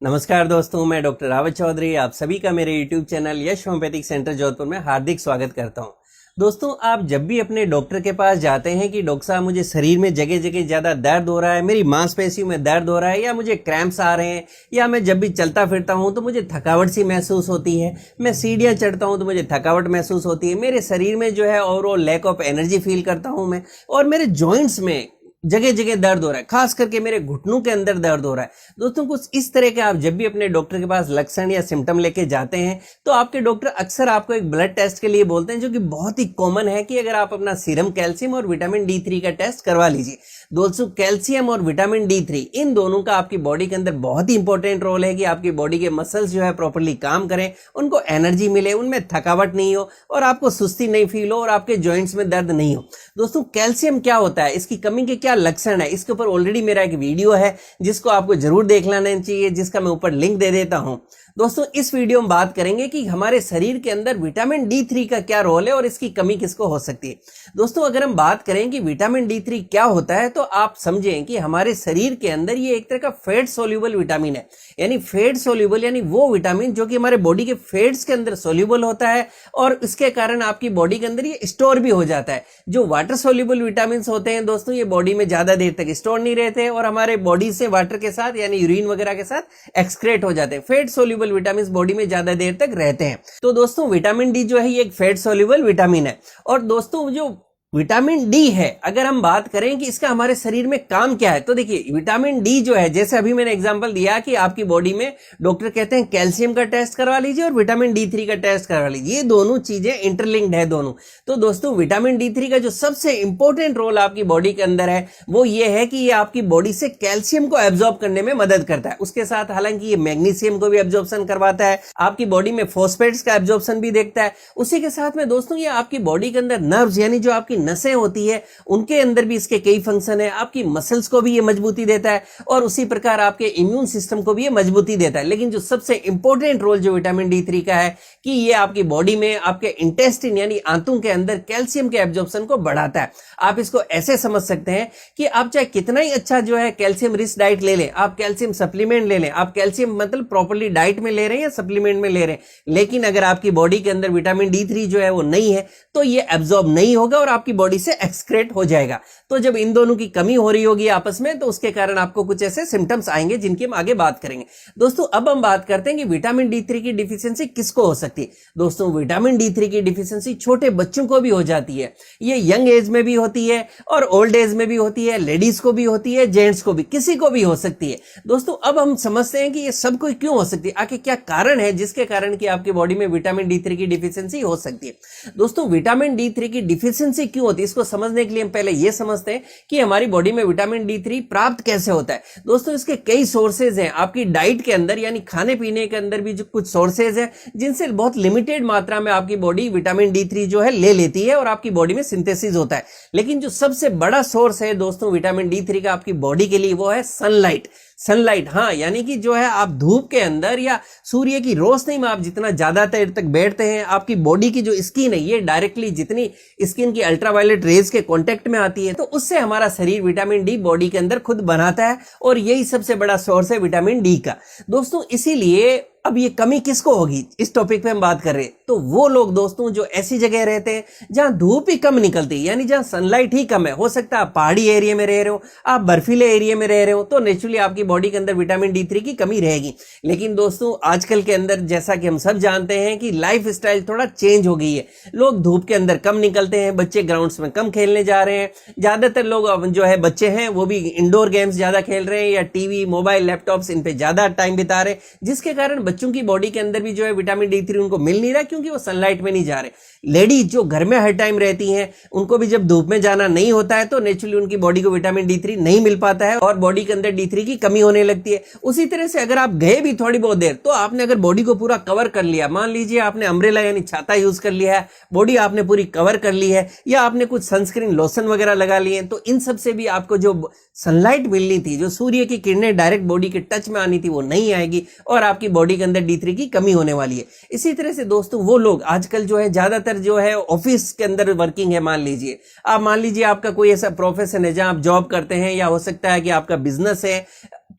नमस्कार दोस्तों, मैं डॉक्टर रावत चौधरी आप सभी का मेरे YouTube चैनल यश होम्योपैथिक सेंटर जोधपुर में हार्दिक स्वागत करता हूं। दोस्तों, आप जब भी अपने डॉक्टर के पास जाते हैं कि डॉक्टर साहब मुझे शरीर में जगह जगह ज़्यादा दर्द हो रहा है, मेरी मांसपेशियों में दर्द हो रहा है, या मुझे क्रैम्प्स आ रहे हैं, या मैं जब भी चलता फिरता हूं तो मुझे थकावट सी महसूस होती है, मैं सीढ़ियां चढ़ता हूं तो मुझे थकावट महसूस होती है, मेरे शरीर में जो है overall lack of energy feel करता हूं मैं, और मेरे जॉइंट्स में जगह जगह दर्द हो रहा है, खास करके मेरे घुटनों के अंदर दर्द हो रहा है। दोस्तों, कुछ इस तरह के आप जब भी अपने डॉक्टर के पास लक्षण या सिम्टम लेके जाते हैं तो आपके डॉक्टर अक्सर आपको एक ब्लड टेस्ट के लिए बोलते हैं, जो कि बहुत ही कॉमन है कि अगर आप अपना सीरम कैल्शियम और विटामिन D3 का टेस्ट करवा लीजिए। दोस्तों, कैल्शियम और विटामिन D3 इन दोनों का आपकी बॉडी के अंदर बहुत ही इंपॉर्टेंट रोल है कि आपकी बॉडी के मसल्स जो है प्रॉपर्ली काम करें, उनको एनर्जी मिले, उनमें थकावट नहीं हो और आपको सुस्ती नहीं फील हो और आपके जॉइंट्स में दर्द नहीं हो। दोस्तों, कैल्शियम क्या होता है, इसकी कमी के क्या लक्षण है, इसके ऊपर ऑलरेडी मेरा एक वीडियो है जिसको आपको जरूर देख लेना चाहिए, जिसका मैं ऊपर लिंक दे देता हूं। दोस्तों, इस वीडियो में बात करेंगे कि हमारे शरीर के अंदर विटामिन D3 का क्या रोल है और इसकी कमी किसको हो सकती है। दोस्तों, अगर हम बात करें कि विटामिन D3 क्या होता है तो आप समझें कि हमारे शरीर के अंदर ये एक तरह का फैट सोल्यूबल विटामिन है, यानी फैट सोल्यूबल यानी वो विटामिन जो कि हमारे बॉडी के फैट्स के अंदर सोल्यूबल होता है और इसके कारण आपकी बॉडी के अंदर ये स्टोर भी हो जाता है। जो वाटर सोल्यूबल विटामिन होते हैं दोस्तों, ये बॉडी में ज्यादा देर तक स्टोर नहीं रहते और हमारे बॉडी से वाटर के साथ यानी यूरिन वगैरह के साथ एक्सक्रेट हो जाते हैं। फैट सोल्यूबल विटामिन बॉडी में ज्यादा देर तक रहते हैं। तो दोस्तों, विटामिन डी जो है ये एक फैट सोल्यूबल विटामिन है। और दोस्तों, जो विटामिन डी है, अगर हम बात करें कि इसका हमारे शरीर में काम क्या है, तो देखिए विटामिन डी जो है, जैसे अभी मैंने एग्जांपल दिया कि आपकी बॉडी में डॉक्टर कहते हैं कैल्शियम का टेस्ट करवा लीजिए और विटामिन D3 का टेस्ट करवा लीजिए, ये दोनों चीजें इंटरलिंक्ड है दोनों। तो दोस्तों, विटामिन D3 का जो सबसे इंपॉर्टेंट रोल आपकी बॉडी के अंदर है वो ये है कि ये आपकी बॉडी से कैल्शियम को एब्जॉर्ब करने में मदद करता है। उसके साथ हालांकि ये मैग्नीशियम को भी एब्जॉर्प्शन करवाता है, आपकी बॉडी में फॉस्फेट्स का एब्जॉर्प्शन भी देखता है। उसी के साथ में दोस्तों, ये आपकी बॉडी के अंदर नर्व्स यानी जो आपकी नसें होती है उनके अंदर भी इसके कई फंक्शन है। आपकी मसल्स को भी ये मजबूती देता है और उसी प्रकार आपके इम्यून सिस्टम को भी ये मजबूती देता है। लेकिन जो सबसे इंपॉर्टेंट रोल जो विटामिन D3 का है कि ये आपकी बॉडी में आपके इंटेस्टिन यानी आंतों के अंदर कैल्शियम के एब्जॉर्प्शन को बढ़ाता है। आप इसको ऐसे समझ सकते हैं कि आप चाहे कितना ही अच्छा जो है कैल्शियम रिच डाइट ले लें, आप कैल्शियम सप्लीमेंट ले लें, आप कैल्शियम मतलब प्रॉपर्ली डाइट में ले रहे हैं या सप्लीमेंट में ले रहे हैं, लेकिन अगर आपकी बॉडी के अंदर विटामिन D3 जो है वो नहीं है तो ये एब्जॉर्ब नहीं होगा और आपकी बॉडी से एक्सक्रेट हो जाएगा। तो जब इन दोनों की कमी हो रही होगी आपस में तो उसके कारण आपको कुछ ऐसे सिम्टम्स आएंगे जिनकी हम आगे बात करेंगे। दोस्तों, अब हम बात करते हैं कि विटामिन D3 की डिफिशियंसी किसको हो सकती है। दोस्तों, विटामिन D3 की डिफिशियंसी छोटे बच्चों को भी हो जाती है, ये यंग एज में भी होती है और ओल्ड एज में भी होती है, लेडीज को भी होती है, जेंट्स को भी, किसी को भी हो सकती है। दोस्तों, अब हम समझते हैं कि ये सब कोई क्यों हो सकती है, आखिर क्या कारण है जिसके कारण कि आपकी बॉडी में विटामिन D3 की डिफिशियंसी हो सकती है। दोस्तों, विटामिन D3 की डिफिशियंसी क्यों होती है इसको समझने के लिए हम पहले यह समझते हैं कि हमारी बॉडी में विटामिन D3 प्राप्त कैसे होता है। दोस्तों, इसके कई सोर्सेज हैं, आपकी डाइट के अंदर यानी खाने पीने के अंदर भी जो कुछ सोर्सेज हैं जिनसे बहुत लिमिटेड मात्रा में आपकी बॉडी विटामिन D3 जो है ले लेती है और आपकी बॉडी में सिंथेसिस होता है। लेकिन जो सबसे बड़ा सोर्स है दोस्तों विटामिन D3 का आपकी बॉडी के लिए वो है सनलाइट। सनलाइट, हाँ, यानी कि जो है आप धूप के अंदर या सूर्य की रोशनी में आप जितना ज्यादा देर तक बैठते हैं, आपकी बॉडी की जो स्किन है ये डायरेक्टली जितनी स्किन की अल्ट्रावायलेट रेज के कांटेक्ट में आती है तो उससे हमारा शरीर विटामिन डी बॉडी के अंदर खुद बनाता है और यही सबसे बड़ा सोर्स है विटामिन डी का। दोस्तों, इसीलिए अब ये कमी किसको होगी, इस टॉपिक पे हम बात कर रहे हैं, तो वो लोग दोस्तों जो ऐसी जगह रहते हैं जहां धूप ही कम निकलती है, यानी जहां सनलाइट ही कम है। हो सकता है आप पहाड़ी एरिया में रह रहे हो, आप बर्फीले एरिया में रह रहे हो, तो नेचुरली आपकी बॉडी के अंदर विटामिन D3 की कमी रहेगी। लेकिन दोस्तों, आजकल के अंदर जैसा कि हम सब जानते हैं कि लाइफ स्टाइल थोड़ा चेंज हो गई है, लोग धूप के अंदर कम निकलते हैं, बच्चे ग्राउंड्स में कम खेलने जा रहे हैं, ज्यादातर लोग जो है बच्चे हैं वो भी इंडोर गेम्स ज्यादा खेल रहे हैं या टीवी मोबाइल लैपटॉप्स इन पे ज्यादा टाइम बिता रहे हैं, जिसके कारण बच्चों की बॉडी के अंदर भी जो है विटामिन D3 उनको मिल नहीं रहा क्योंकि वो सनलाइट में नहीं जा रहे। लेडीज जो घर में हर टाइम रहती हैं उनको भी जब धूप में जाना नहीं होता है तो नेचुरली उनकी बॉडी को विटामिन D3 नहीं मिल पाता है और बॉडी के अंदर D3 की कमी होने लगती है। उसी तरह से अगर आप गए भी थोड़ी बहुत देर तो आपने अगर बॉडी को पूरा कवर कर लिया, मान लीजिए आपने अम्ब्रेला यानी छाता यूज कर लिया है, बॉडी आपने पूरी कवर कर ली है या आपने कुछ सनस्क्रीन लोशन वगैरह लगा लिए, तो इन सब से भी आपको जो सनलाइट मिलनी थी, जो सूर्य की किरणें डायरेक्ट बॉडी के टच में आनी थी, वो नहीं आएगी और आपकी बॉडी के अंदर D3 की कमी होने वाली है। इसी तरह से दोस्तों, वो लोग आजकल जो है ज्यादातर जो है ऑफिस के अंदर वर्किंग है, मान लीजिए आपका कोई ऐसा प्रोफेशन है जहां आप जॉब करते हैं या हो सकता है कि आपका बिजनेस है,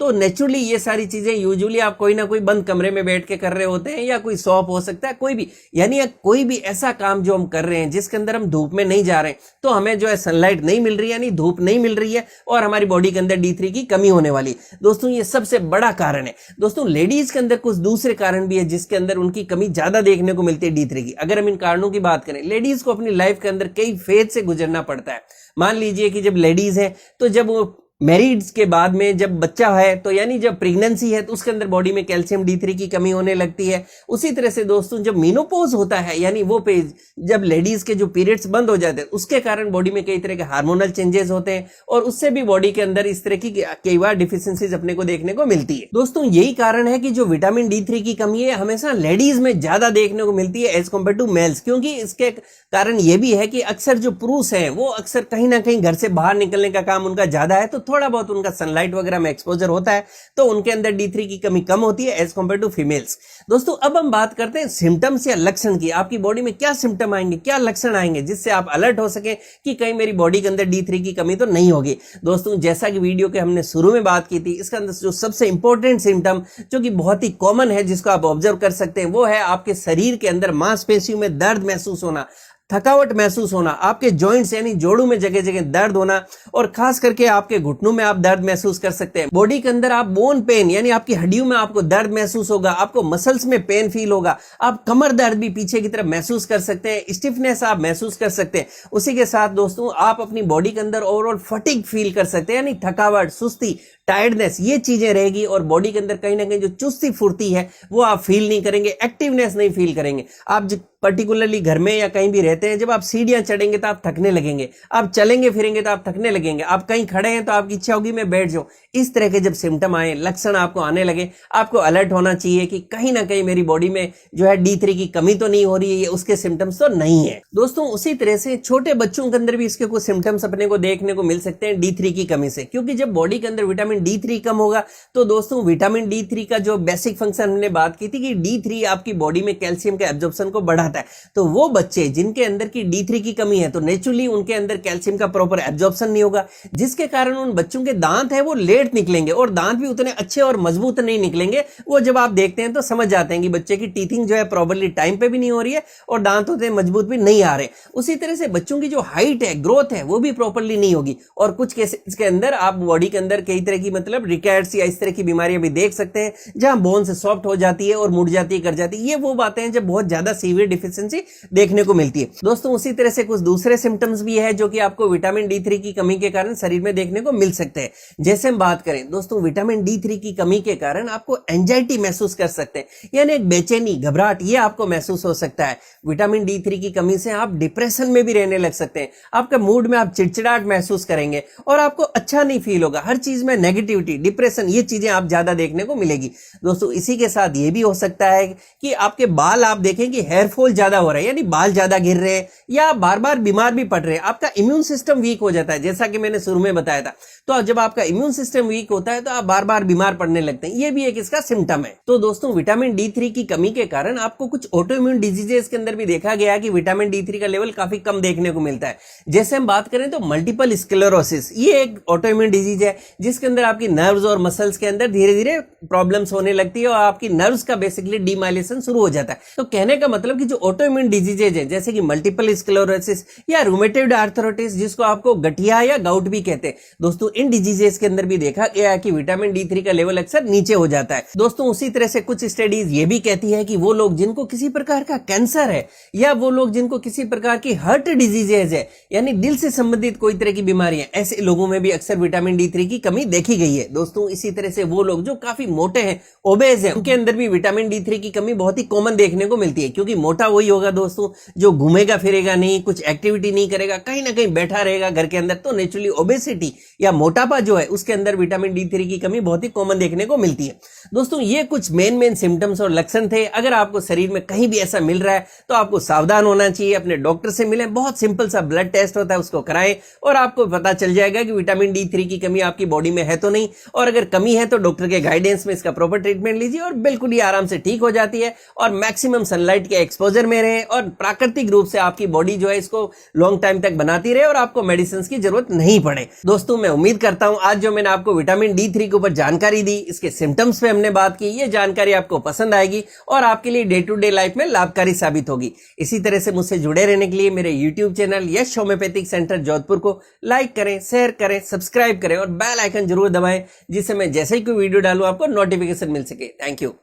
तो नेचुरली ये सारी चीजें यूजुअली आप कोई ना कोई बंद कमरे में बैठ के कर रहे होते हैं, या कोई शॉप हो सकता है, कोई भी, यानी कोई भी ऐसा काम जो हम कर रहे हैं जिसके अंदर हम धूप में नहीं जा रहे हैं, तो हमें जो है सनलाइट नहीं मिल रही है, यानी धूप नहीं मिल रही है, और हमारी बॉडी के अंदर D3 की कमी होने वाली। दोस्तों ये सबसे बड़ा कारण है। दोस्तों लेडीज के अंदर कुछ दूसरे कारण भी है जिसके अंदर उनकी कमी ज्यादा देखने को मिलती है D3 की। अगर हम इन कारणों की बात करें, लेडीज को अपनी लाइफ के अंदर कई फेज से गुजरना पड़ता है। मान लीजिए कि जब लेडीज है, तो जब वो मैरिड्स के बाद में जब बच्चा है, तो यानी जब प्रेगनेंसी है, तो उसके अंदर बॉडी में कैल्शियम D3 की कमी होने लगती है। उसी तरह से दोस्तों जब मेनोपॉज होता है, यानी वो पेज जब लेडीज के जो पीरियड्स बंद हो जाते हैं, उसके कारण बॉडी में कई तरह के हार्मोनल चेंजेस होते हैं, और उससे भी बॉडी के अंदर इस तरह की कई बार डिफिशियंसीज अपने को देखने को मिलती है। दोस्तों यही कारण है कि जो विटामिन D3 की कमी है हमेशा लेडीज में ज्यादा देखने को मिलती है एज कम्पेयर टू मेल्स, क्योंकि इसके कारण ये भी है कि अक्सर जो पुरुष हैं वो अक्सर कहीं ना कहीं घर से बाहर निकलने का काम उनका ज्यादा है, तो थोड़ा बहुत उनका सनलाइट वगैरह में एक्सपोजर होता है, तो उनके अंदर D3 की कमी कम होती है एज कम्पेयर टू फीमेल्स। दोस्तों अब हम बात करते हैं सिम्टम्स या लक्षण की। आपकी बॉडी में क्या सिम्टम आएंगे, क्या लक्षण आएंगे जिससे आप अलर्ट हो सके कि कहीं मेरी बॉडी के अंदर D3 की कमी तो नहीं होगी। दोस्तों जैसा कि वीडियो के हमने शुरू में बात की थी, इसका अंदर जो सबसे इंपॉर्टेंट सिम्टम जो कि बहुत ही कॉमन है, जिसको आप ऑब्जर्व कर सकते हैं, वो है आपके शरीर के अंदर मांसपेशियों में दर्द महसूस होना, थकावट महसूस होना, आपके जॉइंट्स यानी जोड़ों में जगह जगह दर्द होना, और खास करके आपके घुटनों में आप दर्द महसूस कर सकते हैं। बॉडी के अंदर आप बोन पेन यानी आपकी हड्डियों में आपको दर्द महसूस होगा, आपको मसल्स में पेन फील होगा, आप कमर दर्द भी पीछे की तरफ महसूस कर सकते हैं, स्टिफनेस आप महसूस कर सकते हैं। उसी के साथ दोस्तों आप अपनी बॉडी के अंदर ओवरऑल फटीग फील कर सकते हैं, यानी थकावट, सुस्ती, टायर्डनेस, ये चीजें रहेगी, और बॉडी के अंदर कहीं ना कहीं जो चुस्ती फुर्ती है वो आप फील नहीं करेंगे, एक्टिवनेस नहीं फील करेंगे। आप पर्टिकुलरली घर में या कहीं भी रहते हैं, जब आप सीढ़ियां चढ़ेंगे तो आप थकने लगेंगे, आप चलेंगे फिरेंगे तो आप थकने लगेंगे, आप कहीं खड़े हैं तो आपकी इच्छा होगी मैं बैठ जाऊं। इस तरह के जब सिम्टम आए, लक्षण आपको आने लगे, आपको अलर्ट होना चाहिए कि कहीं ना कहीं मेरी बॉडी में जो है D3 की कमी तो नहीं हो रही है, उसके सिम्टम्स तो नहीं है। दोस्तों उसी तरह से छोटे बच्चों के अंदर भी इसके कुछ सिम्टम्स अपने को देखने को मिल सकते हैं D3 की कमी से, क्योंकि जब बॉडी के अंदर विटामिन D3 कम होगा, तो दोस्तों विटामिन D3 का जो बेसिक फंक्शन हमने बात की थी कि D3 आपकी बॉडी में कैल्शियम के एब्जॉर्प्शन को बढ़ाता है, तो वो बच्चे जिनके अंदर की D3 की कमी है, तो नेचुरली उनके अंदर कैल्शियम का प्रॉपर एब्जॉर्प्शन नहीं होगा, जिसके कारण उन बच्चों के दांत है वो लेट निकलेंगे, और दांत भी उतने अच्छे और मजबूत नहीं निकलेंगे। वो जब आप देखते हैं तो समझ जाते हैं कि बच्चे की टीथिंग जो है प्रॉपरली टाइम पे भी नहीं हो रही है, और दांत उतने मजबूत भी नहीं आ रहे। उसी तरह से बच्चों की जो हाइट है, ग्रोथ है, वो भी प्रॉपरली नहीं होगी, और कुछ केसेस के अंदर आप बॉडी के अंदर कई तरह की मतलब रिकेट्स या इस तरह की बीमारियां भी देख सकते हैं, जहां बोन से सॉफ्ट हो जाती है और मुड़ जाती है, कर जाती है। ये वो बातें हैं जब बहुत ज्यादा सीवियर डिफिशियंसी देखने को मिलती है। दोस्तों उसी तरह से कुछ दूसरे सिम्टम्स भी है जो कि आपको विटामिन D3 की कमी के कारण शरीर में देखने को मिल सकते हैं। जैसे हम बात करें दोस्तों, विटामिन D3 की कमी के कारण आपको एंजाइटी महसूस कर सकते हैं, यानी एक बेचैनी, घबराहट, ये आपको महसूस हो सकता है। विटामिन D3 की कमी से आप डिप्रेशन में भी रहने लग सकते हैं, आपके मूड में आप चिड़चिड़ाहट महसूस करेंगे, और आपको अच्छा नहीं फील होगा, हर चीज में नेगेटिविटी, डिप्रेशन, ये चीजें आप ज्यादा देखने को मिलेगी। दोस्तों इसी के साथ ये भी हो सकता है कि आपके बाल, आप देखें कि हेयर फॉल ज्यादा हो रहा है, यानी बाल ज्यादा गिर रहे हैं, या बार बार बीमार भी पड़ रहे हैं, आपका इम्यून सिस्टम वीक हो जाता है, जैसा कि मैंने शुरू में बताया था। तो जब आपका इम्यून सिस्टम वीक होता है तो आप बार बार बीमार पड़ने लगते हैं, ये भी एक इसका सिम्टम है। तो दोस्तों विटामिन D3 की कमी के कारण आपको कुछ ऑटोइम्यून डिजीजेस के अंदर भी देखा गया है कि विटामिन D3 का लेवल काफी कम देखने को मिलता है। जैसे हम बात करें तो मल्टीपल स्क्लेरोसिस, ये एक ऑटोइम्यून डिजीज है जिसके अंदर आपकी नर्व्स और मसल्स के अंदर धीरे धीरे प्रॉब्लम्स होने लगती है, और आपकी नर्व्स का बेसिकली डीमाइलेशन शुरू हो जाता है। तो कहने का मतलब कि जो ऑटोइम्यून डिजीजेज है, जैसे कि मल्टीपल स्क्लेरोसिस या रूमेटॉइड आर्थराइटिस, जिसको आपको गठिया या गाउट भी कहते हैं, दोस्तों इन डिजीजेस के अंदर भी देखा गया है कि विटामिन D3 का लेवल अक्सर नीचे हो जाता है। दोस्तों उसी तरह से कुछ स्टडीज ये भी कहती है कि वो लोग जिनको किसी प्रकार का कैंसर है, या वो लोग जिनको किसी प्रकार की हार्ट डिजीजेज है, यानी दिल से संबंधित कोई तरह की बीमारियां, ऐसे लोगों में भी अक्सर विटामिन D3 की कमी देखी गई है। दोस्तों इसी तरह से वो लोग जो काफी मोटे हैं, ओबेज हैं, उनके अंदर भी विटामिन D3 की कमी बहुत ही कॉमन देखने को मिलती है, क्योंकि मोटा वही होगा दोस्तों जो घूमेगा फिरेगा नहीं, कुछ एक्टिविटी नहीं करेगा, कहीं ना कहीं बैठा रहेगा घर के अंदर, तो नेचुरली ओबेसिटी या मोटापा जो है उसके अंदर विटामिन D3 की कमी बहुत ही कॉमन देखने को मिलती है। दोस्तों ये कुछ मेन सिम्टम्स और लक्षण थे। अगर आपको शरीर में कहीं भी ऐसा मिल रहा है तो आपको सावधान होना चाहिए, अपने डॉक्टर से मिलें, बहुत सिंपल सा ब्लड टेस्ट होता है उसको कराएं, और आपको पता चल जाएगा कि विटामिन D3 की कमी आपकी बॉडी में है तो नहीं, और अगर कमी है तो डॉक्टर के गाइडेंस में इसका प्रॉपर ट्रीटमेंट लीजिए और बिल्कुल ही आराम से ठीक हो जाती है। और मैक्सिमम सनलाइट के एक्सपोजर में रहें और प्राकृतिक रूप से आपकी बॉडी जो है इसको लॉन्ग टाइम तक बनाती रहे और आपको मेडिसिन की जरूरत नहीं पड़े। दोस्तों मैं उम्मीद करता हूं आज जो मैंने आपको विटामिन D3 के ऊपर जानकारी दी, इसके सिम्टम्स पे हमने बात की, ये जानकारी आपको पसंद आएगी और आपके लिए डे टू डे लाइफ में लाभकारी साबित होगी। इसी तरह से मुझसे जुड़े रहने के लिए मेरे यूट्यूब चैनल यश होम्योपैथिक सेंटर जोधपुर को लाइक करें, शेयर करें, सब्सक्राइब करें और बेल आइकन जरूर दबाएं, जिससे मैं जैसे ही कोई वीडियो डालूं आपको नोटिफिकेशन मिल सके। Thank you.